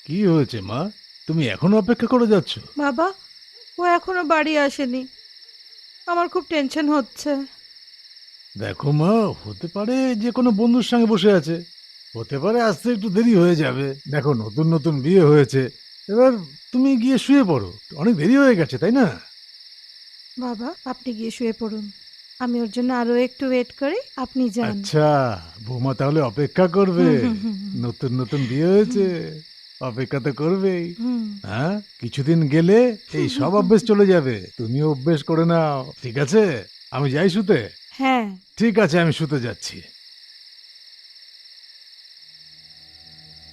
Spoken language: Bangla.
কি হয়েছে মা? তুমি এখনো অপেক্ষা করে যাচ্ছ? বাবা, ও এখনো বাড়ি আসেনি। আমার খুব টেনশন হচ্ছে। দেখো মা, হতে পারে যে কোনো বন্ধুর সঙ্গে বসে আছে, হতে পারে আসতে একটু দেরি হয়ে যাবে। দেখো, নতুন নতুন বিয়ে হয়েছে। এবার তুমি গিয়ে শুয়ে পড়ো, অনেক দেরি হয়ে গেছে, তাই না? বাবা, আপনি গিয়ে শুয়ে পড়ুন। আমি ওর জন্য আরো একটু ওয়েট করি, আপনি যান। আচ্ছা, বৌমা তাহলে অপেক্ষা করবে। হুম হুম হুম হুম নতুন নতুন বিয়ে হয়েছে, হুম অপেক্ষা তো করবেই। হুম হ্যাঁ, কিছুদিন গেলে এই হুম হুম সব হুম অভ্যেস হুম। চলে যাবে, তুমিও অভ্যেস করে নাও, ঠিক আছে? আমি যাই শুতে। হ্যাঁ। ঠিক আছে, আমি শুতে যাচ্ছি।